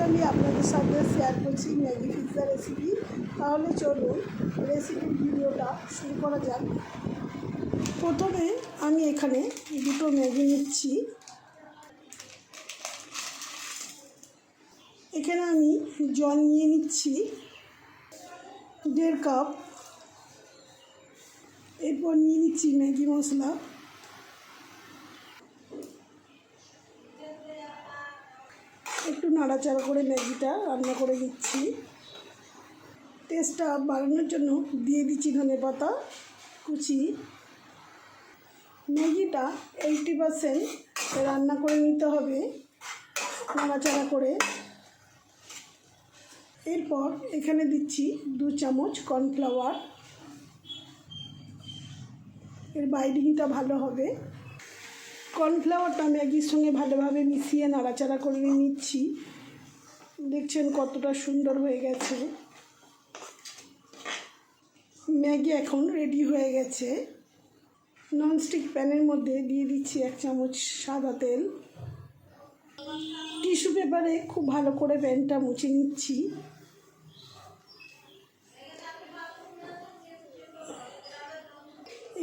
আমি আপনাদের সাথে শেয়ার করছি ম্যাগি পিৎজা রেসিপি। তাহলে চলুন রেসিপির ভিডিওটা শুরু করা যাক। প্রথমে আমি এখানে দুটো ম্যাগি নিচ্ছি। এখানে আমি জল নিয়ে নিচ্ছি 1.5 কাপ। এরপর নিয়ে নিচ্ছি ম্যাগি মশলা, একটু নাড়াচাড়া করে ম্যাগিটা রান্না করে দিচ্ছি। টেস্টটা বাড়ানোর জন্য দিয়ে দিচ্ছি ধনেপাতা কুচি। ম্যাগিটা 80% রান্না করে নিতে হবে নাড়াচাড়া করে। এরপর এখানে দিচ্ছি 2 চামচ কর্নফ্লাওয়ার, এর বাইন্ডিংটা ভালো হবে। কর্নফ্লাওয়ারটা ম্যাগির সঙ্গে ভালোভাবে মিশিয়ে নাড়াচাড়া করে নিচ্ছি। দেখছেন কতটা সুন্দর হয়ে গেছে। ম্যাগি এখন রেডি হয়ে গেছে। ননস্টিক প্যানের মধ্যে দিয়ে দিচ্ছি 1 চামচ সাদা তেল। টিস্যু পেপারে খুব ভালো করে প্যানটা মুছে নিচ্ছি।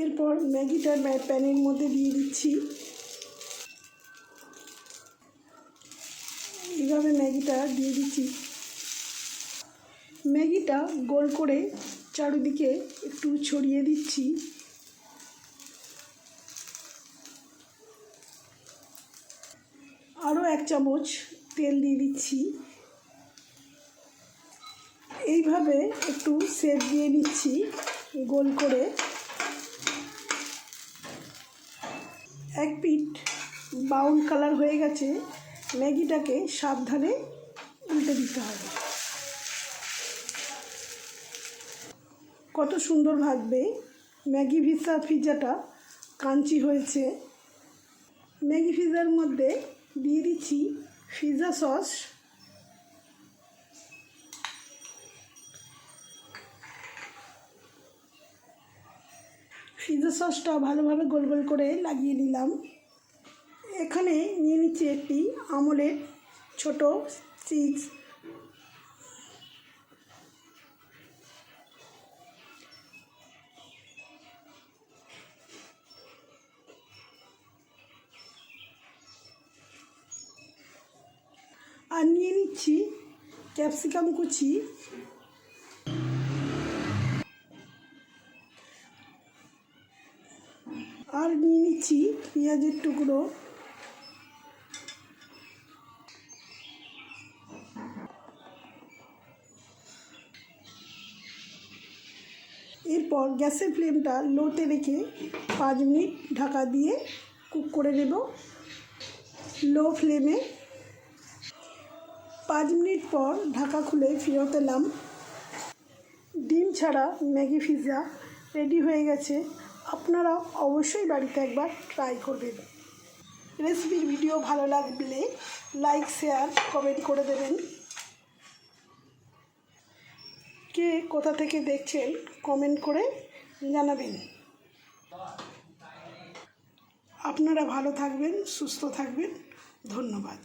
এরপর ম্যাগিটা প্যানের মধ্যে দিয়ে দিচ্ছি। এইভাবে ম্যাগিটা দিয়ে দিচ্ছি। ম্যাগিটা গোল করে চারিদিকে একটু ছড়িয়ে দিচ্ছি। আরও 1 চামচ তেল দিয়ে দিচ্ছি। এইভাবে একটু শেপ দিয়ে নিচ্ছি গোল করে। এক পিঠ ব্রাউন কালার হয়ে গেছে, ম্যাগিটাকে সাবধানে উল্টে দিতে হবে। কত সুন্দর ভাবে ম্যাগি পিৎজাটা ক্রাঞ্চি হয়েছে। ম্যাগি পিৎজার মধ্যে দিয়ে দিচ্ছি পিৎজা সস। পিৎজা সসটা ভালোভাবে গোল গোল করে লাগিয়ে নিলাম। এখানে নিয়ে নিচ্ছি একটি আমলের ছোট চিজ। আর নিয়ে নিচ্ছি ক্যাপসিকাম কুচি। আর নিয়ে নিচ্ছি পেঁয়াজের টুকরো। এরপর গ্যাসের ফ্লেমটা লোতে রেখে 5 মিনিট ঢাকা দিয়ে কুক করে নেব লো ফ্লেমে। 5 মিনিট পর ঢাকা খুলে ফেরত এলাম। ডিম ছাড়া ম্যাগি পিৎজা রেডি হয়ে গেছে। আপনারা অবশ্যই বাড়িতে একবার ট্রাই করবেন। রেসিপির ভিডিও ভালো লাগলে লাইক, শেয়ার, কমেন্ট করে দেবেন। কে কোথা থেকে দেখছেন কমেন্ট করে জানাবেন। আপনারা ভালো থাকবেন, সুস্থ থাকবেন। ধন্যবাদ।